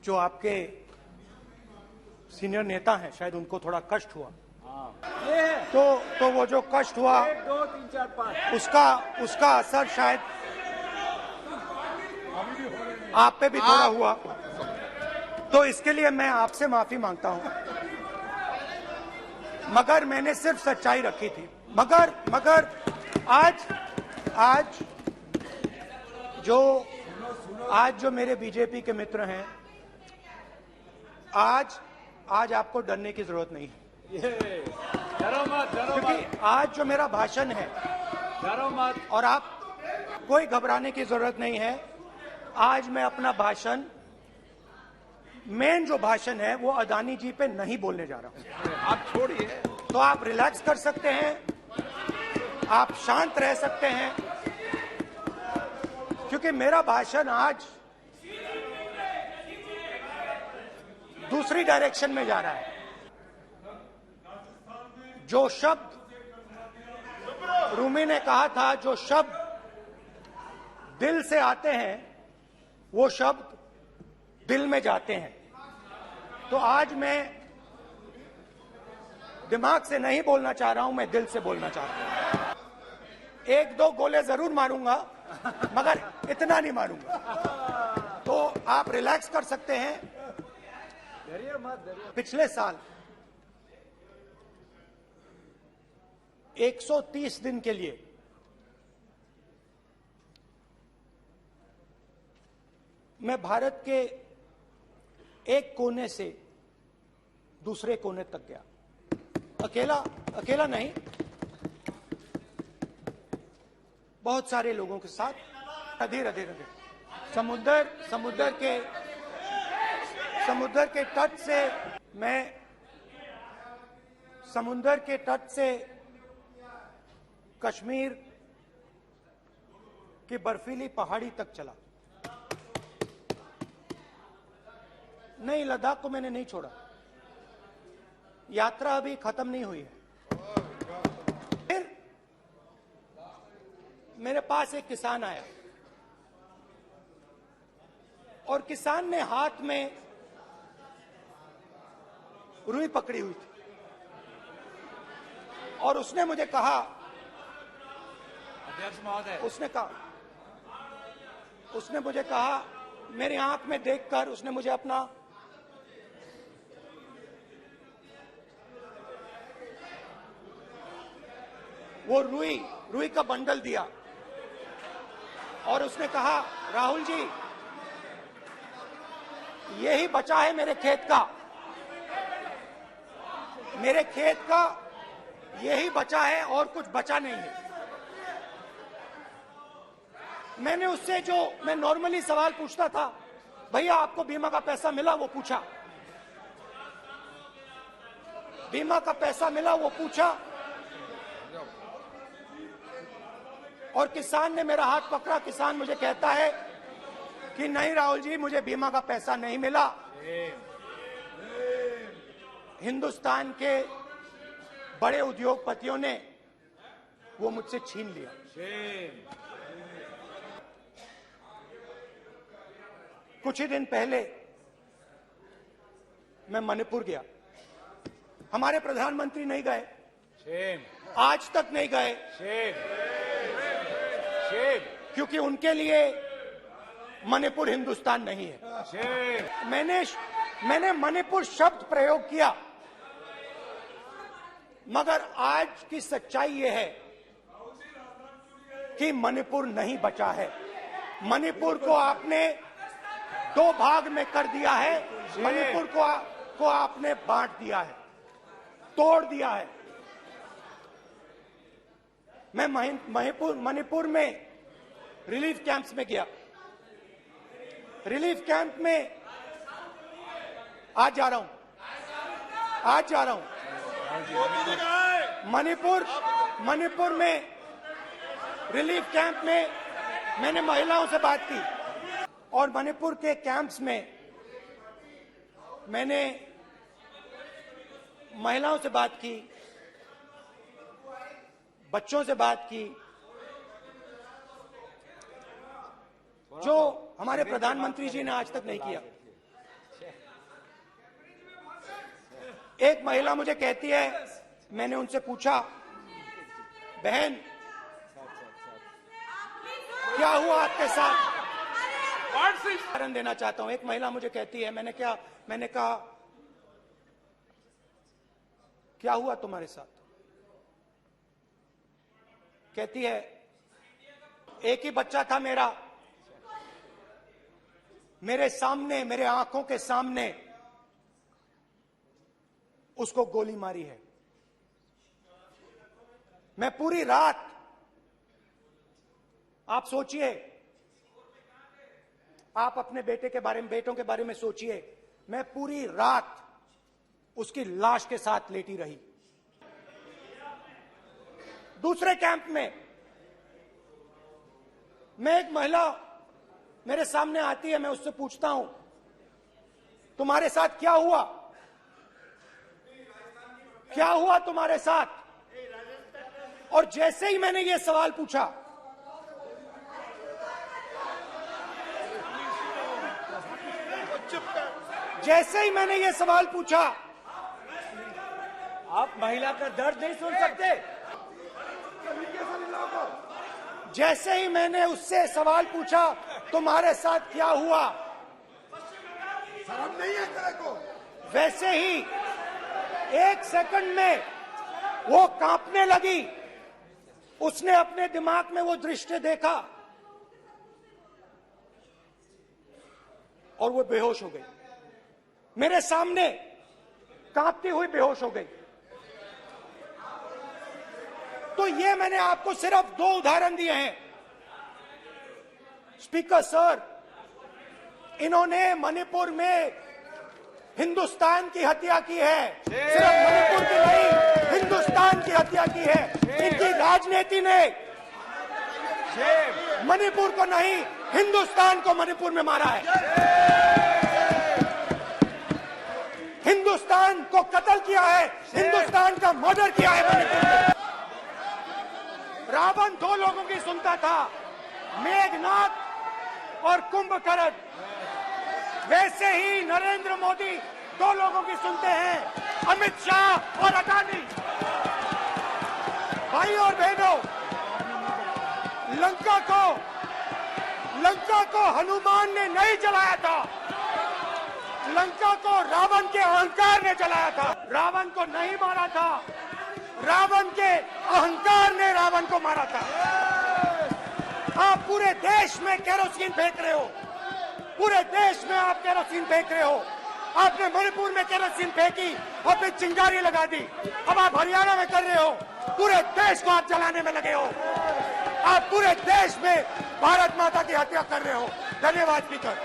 जो आपके सीनियर नेता हैं, शायद उनको थोड़ा कष्ट हुआ। तो वो जो कष्ट हुआ 1, 2, 3, 4, 5 उसका असर शायद आप पे भी थोड़ा हुआ। तो इसके लिए मैं आपसे माफी मांगता हूं, मगर मैंने सिर्फ सच्चाई रखी थी। मगर आज जो मेरे बीजेपी के मित्र हैं, आज आपको डरने की जरूरत नहीं है, डरो मत, क्योंकि आज जो मेरा भाषण है, डरो मत। और आप कोई घबराने की जरूरत नहीं है। आज मैं अपना भाषण, मेन जो भाषण है वो अदानी जी पे नहीं बोलने जा रहा हूं। आप छोड़िए, तो आप रिलैक्स कर सकते हैं, आप शांत रह सकते हैं, क्योंकि मेरा भाषण आज दूसरी डायरेक्शन में जा रहा है। जो शब्द रूमी ने कहा था, जो शब्द दिल से आते हैं वो शब्द दिल में जाते हैं। तो आज मैं दिमाग से नहीं बोलना चाह रहा हूं, मैं दिल से बोलना चाह रहा हूं। 1-2 गोले जरूर मारूंगा, मगर इतना नहीं मारूंगा। तो आप रिलैक्स कर सकते हैं। डरिए मत, डरिए। पिछले साल 130 दिन के लिए मैं भारत के एक कोने से दूसरे कोने तक गया, अकेला नहीं, बहुत सारे लोगों के साथ। धीरे समुद्र के तट से मैं समुद्र के तट से कश्मीर की बर्फीली पहाड़ी तक चला। नहीं, लद्दाख को मैंने नहीं छोड़ा। यात्रा अभी खत्म नहीं हुई है। फिर मेरे पास एक किसान आया और किसान ने हाथ में रुई पकड़ी हुई थी और उसने मुझे कहा, अध्यक्ष महोदय, उसने मुझे कहा, मेरी आंख में देखकर उसने मुझे अपना वो रुई का बंडल दिया और उसने कहा, राहुल जी, यही बचा है मेरे खेत का यही बचा है और कुछ बचा नहीं है। मैंने उससे, जो मैं नॉर्मली सवाल पूछता था, भैया आपको बीमा का पैसा मिला, वो पूछा। बीमा का पैसा मिला, वो पूछा। और किसान ने मेरा हाथ पकड़ा। किसान मुझे कहता है कि नहीं राहुल जी, मुझे बीमा का पैसा नहीं मिला, हिंदुस्तान के बड़े उद्योगपतियों ने वो मुझसे छीन लिया। कुछ ही दिन पहले मैं मणिपुर गया। हमारे प्रधानमंत्री नहीं गए, आज तक नहीं गए, क्योंकि उनके लिए मणिपुर हिंदुस्तान नहीं है। मैंने मणिपुर शब्द प्रयोग किया, मगर आज की सच्चाई यह है कि मणिपुर नहीं बचा है। मणिपुर को आपने 2 भाग में कर दिया है। मणिपुर को आपने बांट दिया है, तोड़ दिया है। मैं मणिपुर में रिलीफ कैंप्स में गया। रिलीफ कैंप में आज जा रहा हूं। मणिपुर में रिलीफ कैंप में मैंने महिलाओं से बात की और मणिपुर के कैंप्स में मैंने महिलाओं से बात की, बच्चों से बात की, जो हमारे प्रधानमंत्री जी ने आज तक नहीं किया। एक महिला मुझे कहती है, मैंने उनसे पूछा, बहन क्या हुआ आपके साथ, उदाहरण देना चाहता हूं। एक महिला मुझे कहती है, मैंने कहा क्या हुआ तुम्हारे साथ? कहती है एक ही बच्चा था मेरा, मेरे सामने, मेरे आंखों के सामने उसको गोली मारी है। मैं पूरी रात, आप सोचिए, आप अपने बेटों के बारे में सोचिए, मैं पूरी रात उसकी लाश के साथ लेटी रही। दूसरे कैंप में मैं, एक महिला मेरे सामने आती है, मैं उससे पूछता हूं तुम्हारे साथ क्या हुआ, क्या हुआ तुम्हारे साथ? और जैसे ही मैंने ये सवाल पूछा, आप महिला का दर्द नहीं सुन सकते। जैसे ही मैंने उससे सवाल पूछा तुम्हारे साथ क्या हुआ, शर्म नहीं है तेरे को? वैसे ही एक सेकंड में वो कांपने लगी। उसने अपने दिमाग में वो दृश्य देखा और वो बेहोश हो गई। मेरे सामने कांपती हुई बेहोश हो गई। तो ये मैंने आपको सिर्फ 2 उदाहरण दिए हैं। स्पीकर सर, इन्होंने मणिपुर में हिंदुस्तान की हत्या की है, सिर्फ मणिपुर की नहीं, हिंदुस्तान की हत्या की है। इनकी राजनीति ने मणिपुर को नहीं, हिंदुस्तान को मणिपुर में मारा है। हिंदुस्तान को कत्ल किया है, हिंदुस्तान का मर्डर किया है मणिपुर में। रावण 2 लोगों की सुनता था, मेघनाथ और कुंभकर्ण। वैसे ही नरेंद्र मोदी 2 लोगों की सुनते हैं, अमित शाह और अडानी। भाई और बहनों, लंका को हनुमान ने नहीं जलाया था, लंका को रावण के अहंकार ने जलाया था। रावण को नहीं मारा था, रावण के अहंकार ने रावण को मारा था। आप पूरे देश में केरोसिन फेंक रहे हो, पूरे देश में आप केरोसिन फेंक रहे हो। आपने मणिपुर में केरोसिन फेंकी, आपने चिंगारी लगा दी। अब आप हरियाणा में कर रहे हो, पूरे देश को आप जलाने में लगे हो। आप पूरे देश में भारत माता की हत्या कर रहे हो। धन्यवाद स्पीकर।